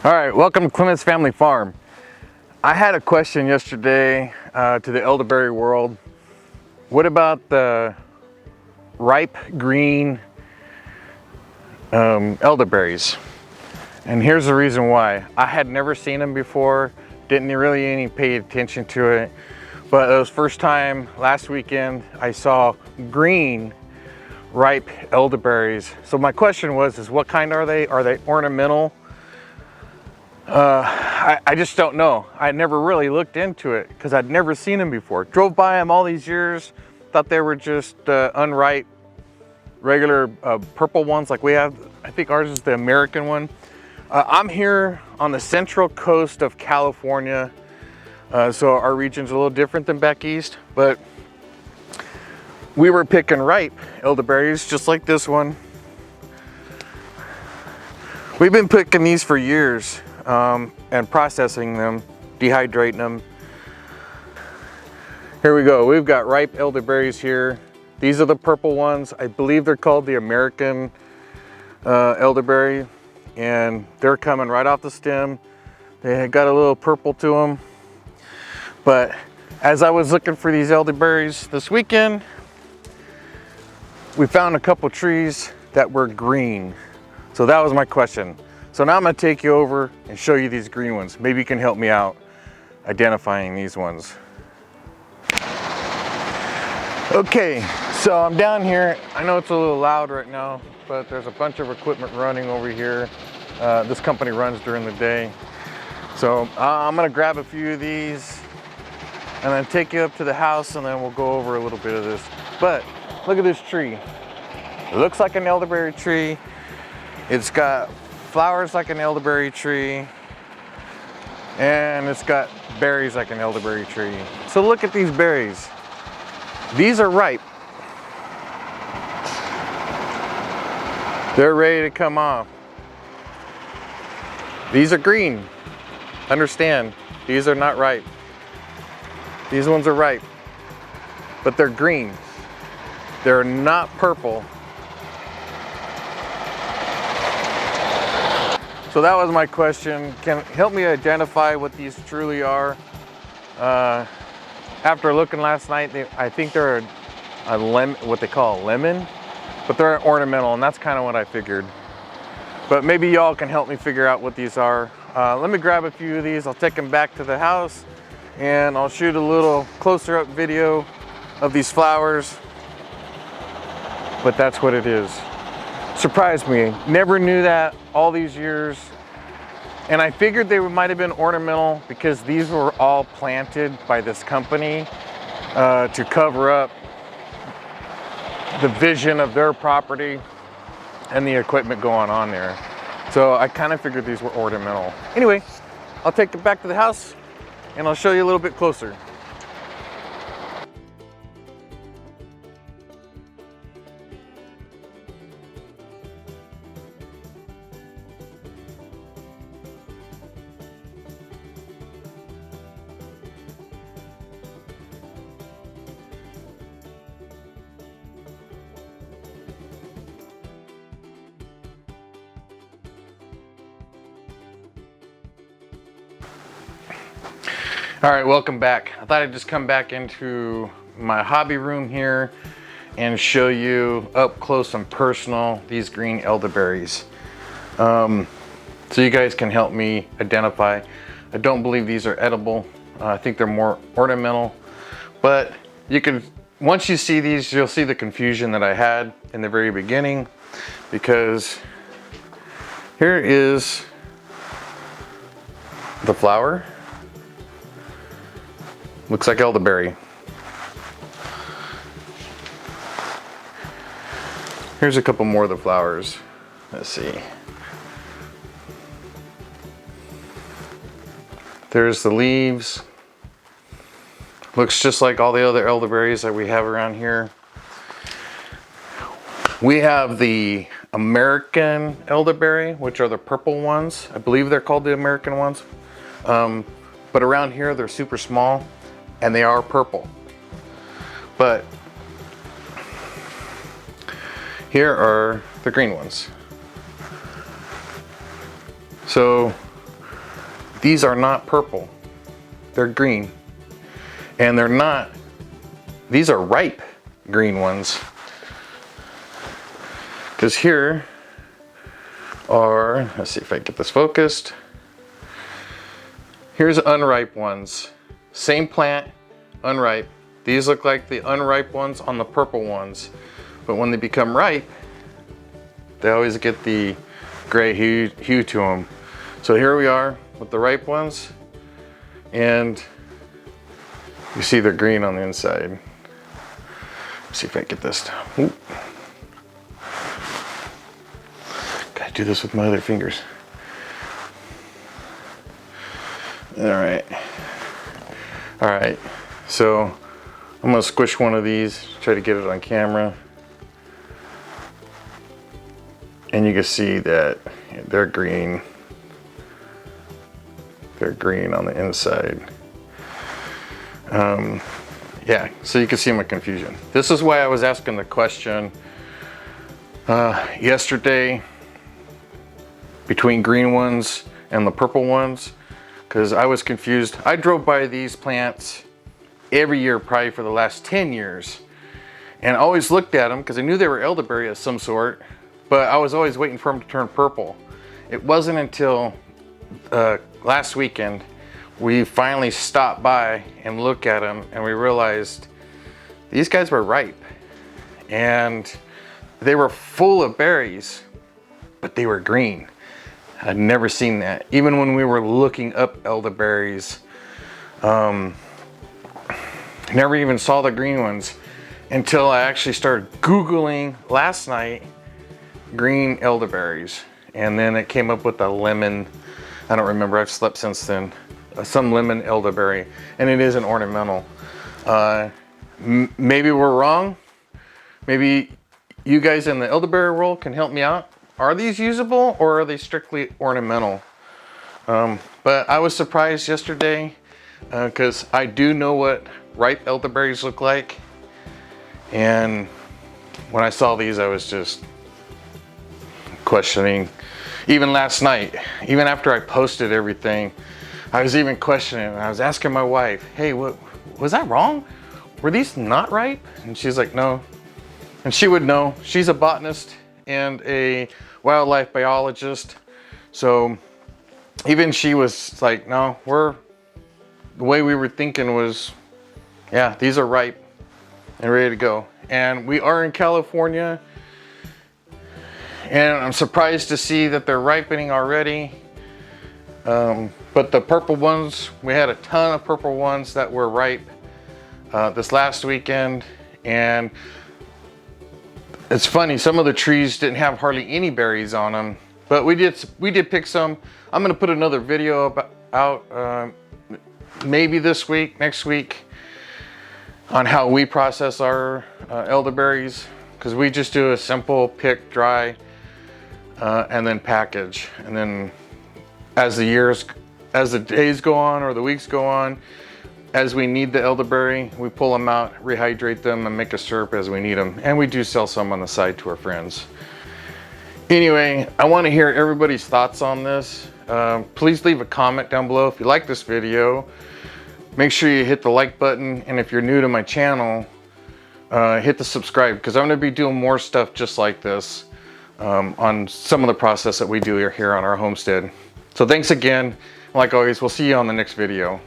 All right, welcome to Clement's Family Farm. I had a question yesterday to the elderberry world. What about the ripe green elderberries? And here's the reason why. I had never seen them before, didn't really any pay attention to it, but it was first time last weekend I saw green ripe elderberries. So my question was, what kind are they? Are they ornamental? I just don't know. I never really looked into it because I'd never seen them before. Drove by them all these years, thought they were just unripe, regular purple ones like we have. I think ours is the American one. I'm here on the central coast of California, so our region's a little different than back east, but we were picking ripe elderberries just like this one. We've been picking these for years. And processing them, dehydrating them. Here we go. We've got ripe elderberries here. These are the purple ones. I believe they're called the American elderberry, and they're coming right off the stem. They got a little purple to them. But as I was looking for these elderberries this weekend, we found a couple trees that were green. So that was my question. So now I'm gonna take you over and show you these green ones. Maybe you can help me out identifying these ones. Okay, so I'm down here. I know it's a little loud right now, but there's a bunch of equipment running over here. This company runs during the day. So I'm gonna grab a few of these and then take you up to the house, and then we'll go over a little bit of this. But look at this tree. It looks like an elderberry tree. It's got flowers like an elderberry tree, and it's got berries like an elderberry tree. So look at these berries. These are ripe. They're ready to come off. These are green. Understand, these are not ripe. These ones are ripe, but they're green. They're not purple. So that was my question. Can you help me identify what these truly are? After looking last night, I think they're a lemon, what they call a lemon, but they're ornamental, and that's kind of what I figured. But maybe y'all can help me figure out what these are. Let me grab a few of these. I'll take them back to the house, and I'll shoot a little closer up video of these flowers. But that's what it is. Surprised me. Never knew that all these years. And I figured they might have been ornamental because these were all planted by this company to cover up the vision of their property and the equipment going on there. So I kind of figured these were ornamental. Anyway, I'll take it back to the house and I'll show you a little bit closer. All right, welcome back. I thought I'd just come back into my hobby room here and show you up close and personal these green elderberries. So you guys can help me identify. I don't believe these are edible. I think they're more ornamental, but you can, once you see these, you'll see the confusion that I had in the very beginning, because here is the flower. Looks like elderberry. Here's a couple more of the flowers. Let's see. There's the leaves. Looks just like all the other elderberries that we have around here. We have the American elderberry, which are the purple ones. I believe they're called the American ones. But around here, they're super small. And they are purple. But here are the green ones. So these are not purple. They're green. And they're not, these are ripe green ones. Because here are, let's see if I get this focused. Here's unripe ones. Same plant, unripe. These look like the unripe ones on the purple ones. But when they become ripe, they always get the gray hue to them. So here we are with the ripe ones, and you see they're green on the inside. Let's see if I can get this down. Ooh. Gotta do this with my other fingers. All right. All right, so I'm gonna squish one of these, try to get it on camera. And you can see that they're green. They're green on the inside. Yeah, so you can see my confusion. This is why I was asking the question yesterday between green ones and the purple ones, because I was confused. I drove by these plants every year probably for the last 10 years and I always looked at them because I knew they were elderberry of some sort, but I was always waiting for them to turn purple. It wasn't until last weekend we finally stopped by and looked at them and we realized these guys were ripe and they were full of berries, but they were green. I'd never seen that. Even when we were looking up elderberries, never even saw the green ones until I actually started Googling last night green elderberries. And then it came up with a lemon, I don't remember, I've slept since then, some lemon elderberry, and it is an ornamental. Maybe we're wrong. Maybe you guys in the elderberry world can help me out. Are these usable or are they strictly ornamental? But I was surprised yesterday because I do know what ripe elderberries look like. And when I saw these, I was just questioning. Even last night, even after I posted everything, I was even questioning. I was asking my wife, hey, what was I wrong? Were these not ripe? And she's like, no. And she would know. She's a botanist and a wildlife biologist. So even she was like, no, the way we were thinking was, yeah, these are ripe and ready to go. And we are in California, and I'm surprised to see that they're ripening already. But the purple ones, we had a ton of purple ones that were ripe this last weekend. And it's funny, some of the trees didn't have hardly any berries on them, but we did pick some. I'm gonna put another video out maybe this week, next week, on how we process our elderberries, because we just do a simple pick, dry, and then package. And then as the days go on or the weeks go on, as we need the elderberry, we pull them out, rehydrate them, and make a syrup as we need them. And we do sell some on the side to our friends. Anyway, I want to hear everybody's thoughts on this. Please leave a comment down below if you like this video. Make sure you hit the like button, and if you're new to my channel, hit the subscribe, because I'm going to be doing more stuff just like this on some of the process that we do here on our homestead. So thanks again. Like always, we'll see you on the next video.